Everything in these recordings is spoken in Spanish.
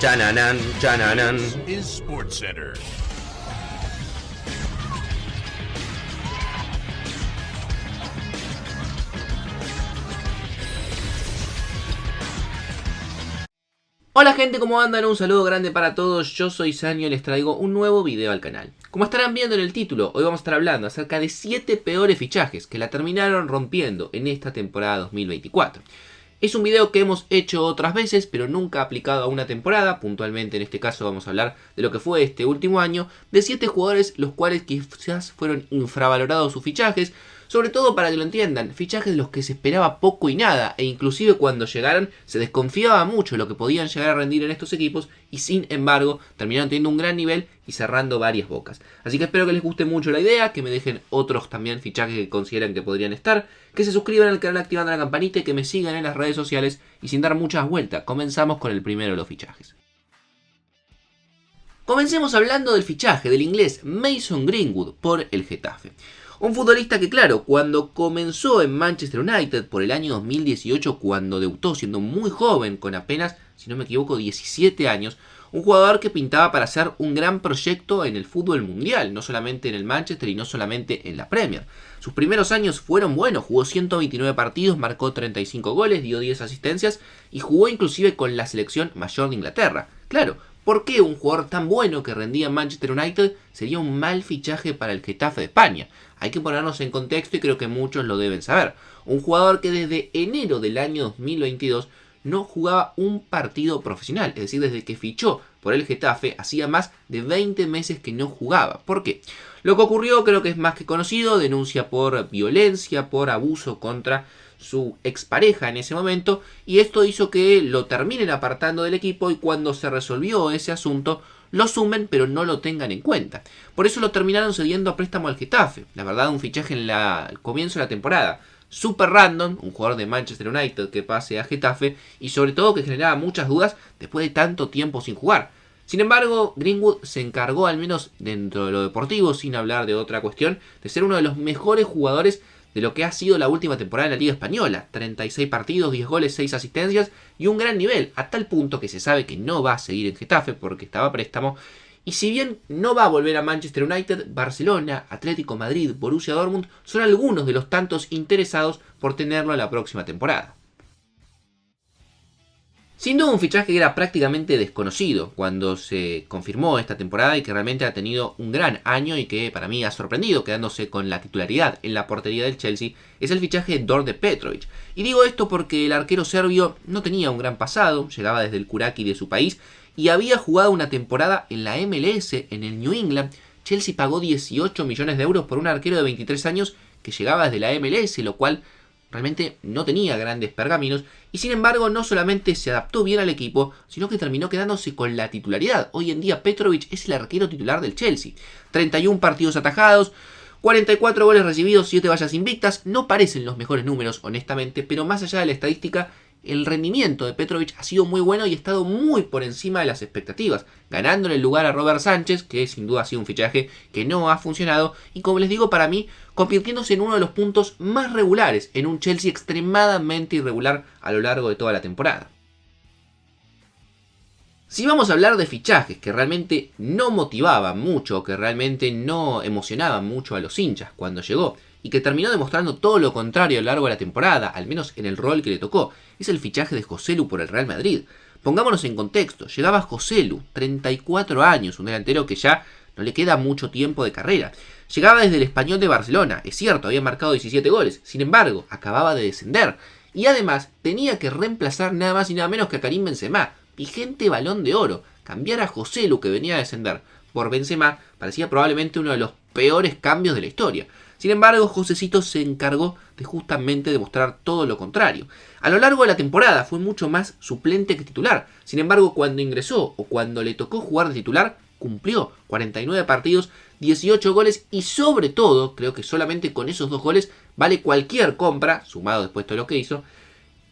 Chananan, chananan. Is SportsCenter. Hola gente, ¿cómo andan? Un saludo grande para todos, yo soy Sanio y les traigo un nuevo video al canal. Como estarán viendo en el título, hoy vamos a estar hablando acerca de 7 peores fichajes que la terminaron rompiendo en esta temporada 2024. Es un video que hemos hecho otras veces, pero nunca aplicado a una temporada. Puntualmente en este caso vamos a hablar de lo que fue este último año, de 7 jugadores los cuales quizás fueron infravalorados sus fichajes. Sobre todo para que lo entiendan, fichajes de los que se esperaba poco y nada, e inclusive cuando llegaron se desconfiaba mucho de lo que podían llegar a rendir en estos equipos, y sin embargo terminaron teniendo un gran nivel y cerrando varias bocas. Así que espero que les guste mucho la idea, que me dejen otros también fichajes que consideran que podrían estar, que se suscriban al canal activando la campanita y que me sigan en las redes sociales, y sin dar muchas vueltas, comenzamos con el primero de los fichajes. Comencemos hablando del fichaje del inglés Mason Greenwood por el Getafe. Un futbolista que, claro, cuando comenzó en Manchester United por el año 2018, cuando debutó siendo muy joven, con apenas, si no me equivoco, 17 años, un jugador que pintaba para hacer un gran proyecto en el fútbol mundial, no solamente en el Manchester y no solamente en la Premier. Sus primeros años fueron buenos, jugó 129 partidos, marcó 35 goles, dio 10 asistencias y jugó inclusive con la selección mayor de Inglaterra. Claro, ¿por qué un jugador tan bueno que rendía en Manchester United sería un mal fichaje para el Getafe de España? Hay que ponernos en contexto y creo que muchos lo deben saber. Un jugador que desde enero del año 2022 no jugaba un partido profesional. Es decir, desde que fichó por el Getafe hacía más de 20 meses que no jugaba. ¿Por qué? Lo que ocurrió creo que es más que conocido. Denuncia por violencia, por abuso contra su expareja en ese momento. Y esto hizo que lo terminen apartando del equipo, y cuando se resolvió ese asunto lo sumen pero no lo tengan en cuenta. Por eso lo terminaron cediendo a préstamo al Getafe. La verdad, un fichaje al comienzo de la temporada super random, un jugador de Manchester United que pase a Getafe, y sobre todo que generaba muchas dudas después de tanto tiempo sin jugar. Sin embargo, Greenwood se encargó, al menos dentro de lo deportivo, sin hablar de otra cuestión, de ser uno de los mejores jugadores de lo que ha sido la última temporada en la Liga Española. 36 partidos, 10 goles, 6 asistencias y un gran nivel, a tal punto que se sabe que no va a seguir en Getafe porque estaba a préstamo. Y si bien no va a volver a Manchester United, Barcelona, Atlético Madrid, Borussia Dortmund son algunos de los tantos interesados por tenerlo en la próxima temporada. Sin duda un fichaje que era prácticamente desconocido cuando se confirmó esta temporada, y que realmente ha tenido un gran año y que para mí ha sorprendido quedándose con la titularidad en la portería del Chelsea, es el fichaje de Đorđe Petrović. Y digo esto porque el arquero serbio no tenía un gran pasado, llegaba desde el Kuraki de su país y había jugado una temporada en la MLS en el New England. Chelsea pagó 18 millones de euros por un arquero de 23 años que llegaba desde la MLS, lo cual realmente no tenía grandes pergaminos, y sin embargo no solamente se adaptó bien al equipo, sino que terminó quedándose con la titularidad. Hoy en día Petrović es el arquero titular del Chelsea. 31 partidos atajados, 44 goles recibidos, 7 vallas invictas. No parecen los mejores números, honestamente, pero más allá de la estadística, el rendimiento de Petrović ha sido muy bueno y ha estado muy por encima de las expectativas, ganándole el lugar a Robert Sánchez, que sin duda ha sido un fichaje que no ha funcionado, y como les digo, para mí, convirtiéndose en uno de los puntos más regulares en un Chelsea extremadamente irregular a lo largo de toda la temporada. Si vamos a hablar de fichajes que realmente no motivaban mucho, que realmente no emocionaban mucho a los hinchas cuando llegó, y que terminó demostrando todo lo contrario a lo largo de la temporada, al menos en el rol que le tocó, es el fichaje de Joselu por el Real Madrid. Pongámonos en contexto, llegaba Joselu, 34 años, un delantero que ya no le queda mucho tiempo de carrera. Llegaba desde el Español de Barcelona, es cierto, había marcado 17 goles, sin embargo, acababa de descender. Y además, tenía que reemplazar nada más y nada menos que a Karim Benzema, vigente Balón de Oro. Cambiar a Joselu, que venía a descender, por Benzema parecía probablemente uno de los peores cambios de la historia. Sin embargo, Josecito se encargó de justamente demostrar todo lo contrario. A lo largo de la temporada fue mucho más suplente que titular. Sin embargo, cuando ingresó o cuando le tocó jugar de titular, cumplió 49 partidos, 18 goles y sobre todo, creo que solamente con esos 2 goles vale cualquier compra, sumado después de lo que hizo.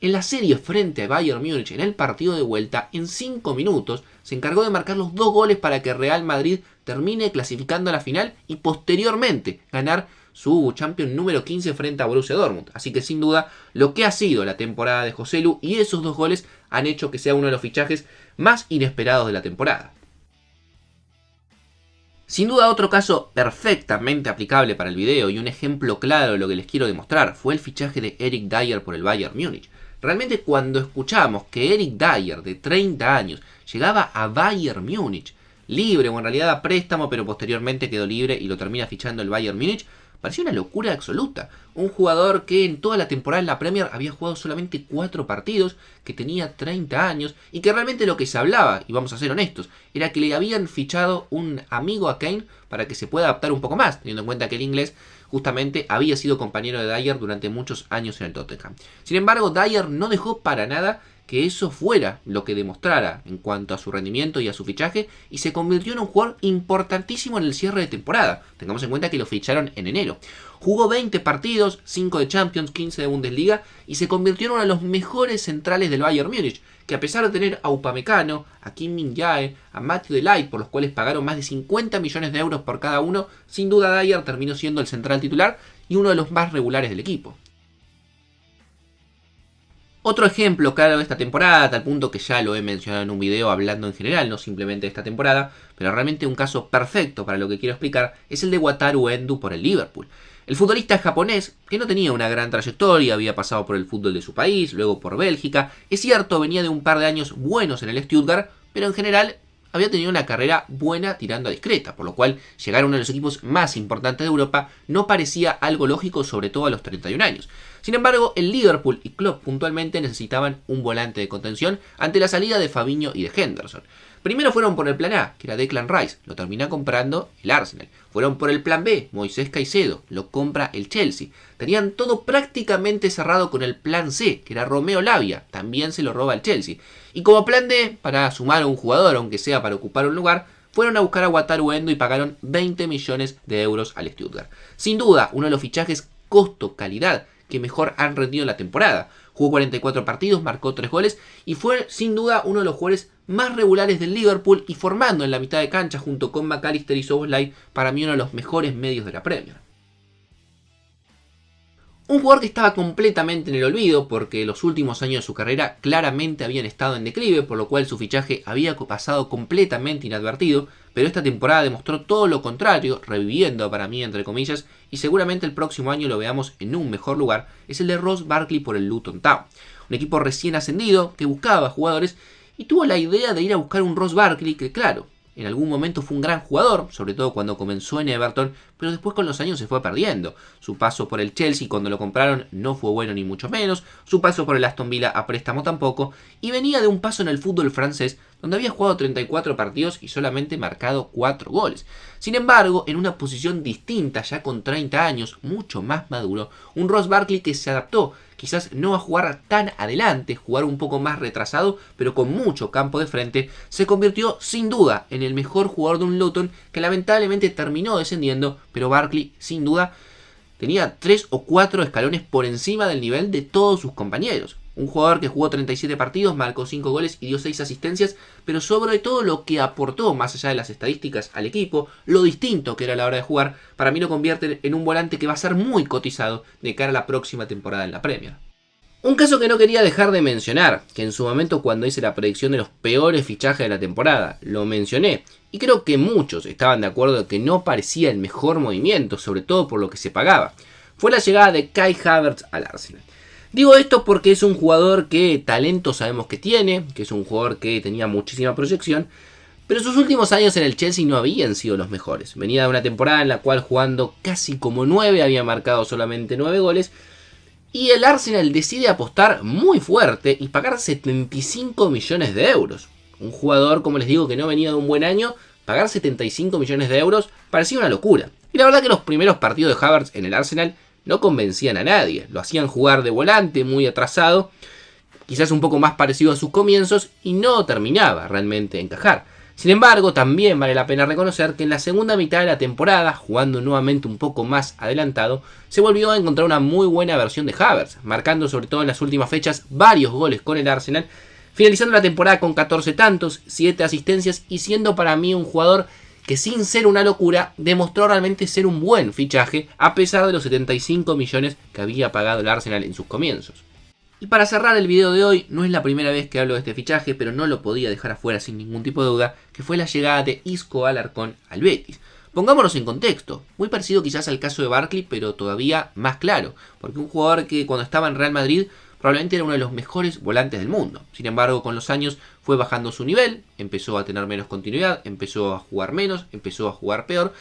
En la serie frente a Bayern Múnich, en el partido de vuelta, en 5 minutos, se encargó de marcar los 2 goles para que Real Madrid termine clasificando a la final y posteriormente ganar su Champions número 15 frente a Borussia Dortmund. Así que sin duda lo que ha sido la temporada de Joselu y esos 2 goles han hecho que sea uno de los fichajes más inesperados de la temporada. Sin duda otro caso perfectamente aplicable para el video y un ejemplo claro de lo que les quiero demostrar fue el fichaje de Eric Dier por el Bayern Múnich. Realmente cuando escuchamos que Eric Dier, de 30 años, llegaba a Bayern Múnich, libre o en realidad a préstamo, pero posteriormente quedó libre y lo termina fichando el Bayern Múnich, parecía una locura absoluta. Un jugador que en toda la temporada en la Premier había jugado solamente 4 partidos, que tenía 30 años y que realmente lo que se hablaba, y vamos a ser honestos, era que le habían fichado un amigo a Kane para que se pueda adaptar un poco más, teniendo en cuenta que el inglés justamente había sido compañero de Dier durante muchos años en el Tottenham. Sin embargo, Dier no dejó para nada que eso fuera lo que demostrara en cuanto a su rendimiento y a su fichaje, y se convirtió en un jugador importantísimo en el cierre de temporada. Tengamos en cuenta que lo ficharon en enero. Jugó 20 partidos, 5 de Champions, 15 de Bundesliga, y se convirtió en uno de los mejores centrales del Bayern Múnich, que a pesar de tener a Upamecano, a Kim Min-jae, a Matthew de Ligt, por los cuales pagaron más de 50 millones de euros por cada uno, sin duda Dier terminó siendo el central titular y uno de los más regulares del equipo. Otro ejemplo claro de esta temporada, a tal punto que ya lo he mencionado en un video hablando en general, no simplemente de esta temporada, pero realmente un caso perfecto para lo que quiero explicar, es el de Wataru Endo por el Liverpool. El futbolista japonés, que no tenía una gran trayectoria, había pasado por el fútbol de su país, luego por Bélgica, es cierto, venía de un par de años buenos en el Stuttgart, pero en general había tenido una carrera buena tirando a discreta, por lo cual llegar a uno de los equipos más importantes de Europa no parecía algo lógico, sobre todo a los 31 años. Sin embargo, el Liverpool y Klopp puntualmente necesitaban un volante de contención ante la salida de Fabinho y de Henderson. Primero fueron por el plan A, que era Declan Rice, lo termina comprando el Arsenal. Fueron por el plan B, Moisés Caicedo, lo compra el Chelsea. Tenían todo prácticamente cerrado con el plan C, que era Romeo Lavia, también se lo roba el Chelsea. Y como plan D, para sumar a un jugador, aunque sea para ocupar un lugar, fueron a buscar a Wataru Endo y pagaron 20 millones de euros al Stuttgart. Sin duda, uno de los fichajes costo-calidad que mejor han rendido en la temporada. Jugó 44 partidos, marcó 3 goles y fue sin duda uno de los jugadores más regulares del Liverpool y formando en la mitad de cancha junto con McAllister y Szoboszlai para mí uno de los mejores medios de la Premier. Un jugador que estaba completamente en el olvido porque los últimos años de su carrera claramente habían estado en declive, por lo cual su fichaje había pasado completamente inadvertido, pero esta temporada demostró todo lo contrario, reviviendo para mí entre comillas, y seguramente el próximo año lo veamos en un mejor lugar, es el de Ross Barkley por el Luton Town. Un equipo recién ascendido que buscaba jugadores y tuvo la idea de ir a buscar un Ross Barkley que claro, en algún momento fue un gran jugador, sobre todo cuando comenzó en Everton, pero después con los años se fue perdiendo. Su paso por el Chelsea cuando lo compraron no fue bueno ni mucho menos, su paso por el Aston Villa a préstamo tampoco, y venía de un paso en el fútbol francés donde había jugado 34 partidos y solamente marcado 4 goles. Sin embargo, en una posición distinta, ya con 30 años, mucho más maduro, un Ross Barkley que se adaptó, quizás no a jugar tan adelante, jugar un poco más retrasado, pero con mucho campo de frente, se convirtió sin duda en el mejor jugador de un Luton que lamentablemente terminó descendiendo, pero Barkley sin duda tenía 3 o 4 escalones por encima del nivel de todos sus compañeros. Un jugador que jugó 37 partidos, marcó 5 goles y dio 6 asistencias, pero sobre todo lo que aportó más allá de las estadísticas al equipo, lo distinto que era a la hora de jugar, para mí lo convierte en un volante que va a ser muy cotizado de cara a la próxima temporada en la Premier. Un caso que no quería dejar de mencionar, que en su momento cuando hice la predicción de los peores fichajes de la temporada, lo mencioné, y creo que muchos estaban de acuerdo de que no parecía el mejor movimiento, sobre todo por lo que se pagaba, fue la llegada de Kai Havertz al Arsenal. Digo esto porque es un jugador que talento sabemos que tiene, que es un jugador que tenía muchísima proyección, pero sus últimos años en el Chelsea no habían sido los mejores. Venía de una temporada en la cual jugando casi como 9 había marcado solamente 9 goles, y el Arsenal decide apostar muy fuerte y pagar 75 millones de euros. Un jugador, como les digo, que no venía de un buen año, pagar 75 millones de euros parecía una locura. Y la verdad que los primeros partidos de Havertz en el Arsenal no convencían a nadie. Lo hacían jugar de volante, muy atrasado, quizás un poco más parecido a sus comienzos, y no terminaba realmente de encajar. Sin embargo, también vale la pena reconocer que en la segunda mitad de la temporada, jugando nuevamente un poco más adelantado, se volvió a encontrar una muy buena versión de Havertz, marcando sobre todo en las últimas fechas varios goles con el Arsenal, finalizando la temporada con 14 tantos, 7 asistencias y siendo para mí un jugador que sin ser una locura demostró realmente ser un buen fichaje a pesar de los 75 millones que había pagado el Arsenal en sus comienzos. Y para cerrar el video de hoy, no es la primera vez que hablo de este fichaje, pero no lo podía dejar afuera sin ningún tipo de duda, que fue la llegada de Isco Alarcón al Betis. Pongámonos en contexto, muy parecido quizás al caso de Barkley, pero todavía más claro, porque un jugador que cuando estaba en Real Madrid probablemente era uno de los mejores volantes del mundo. Sin embargo, con los años fue bajando su nivel, empezó a tener menos continuidad, empezó a jugar menos, empezó a jugar peor,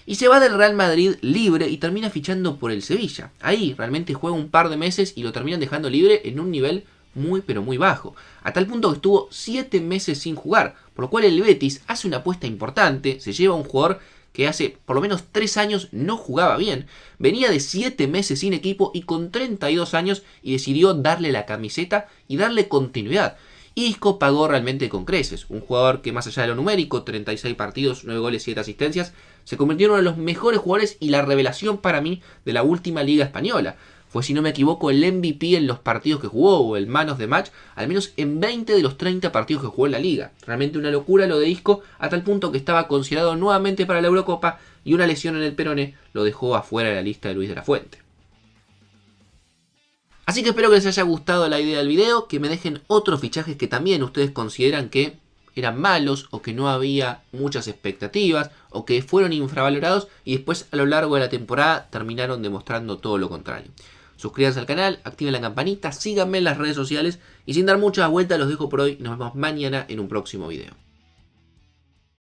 y se va del Real Madrid libre y termina fichando por el Sevilla. Ahí realmente juega un par de meses y lo terminan dejando libre en un nivel muy pero muy bajo. A tal punto que estuvo 7 meses sin jugar. Por lo cual el Betis hace una apuesta importante. Se lleva a un jugador que hace por lo menos 3 años no jugaba bien. Venía de 7 meses sin equipo y con 32 años y decidió darle la camiseta y darle continuidad. Isco pagó realmente con creces, un jugador que más allá de lo numérico, 36 partidos, 9 goles, 7 asistencias, se convirtió en uno de los mejores jugadores y la revelación para mí de la última liga española. Fue, si no me equivoco, el MVP en los partidos que jugó, o el Man of the Match, al menos en 20 de los 30 partidos que jugó en la liga. Realmente una locura lo de Isco, a tal punto que estaba considerado nuevamente para la Eurocopa y una lesión en el peroné lo dejó afuera de la lista de Luis de la Fuente. Así que espero que les haya gustado la idea del video, que me dejen otros fichajes que también ustedes consideran que eran malos o que no había muchas expectativas o que fueron infravalorados y después a lo largo de la temporada terminaron demostrando todo lo contrario. Suscríbanse al canal, activen la campanita, síganme en las redes sociales y sin dar mucha vuelta los dejo por hoy. Nos vemos mañana en un próximo video.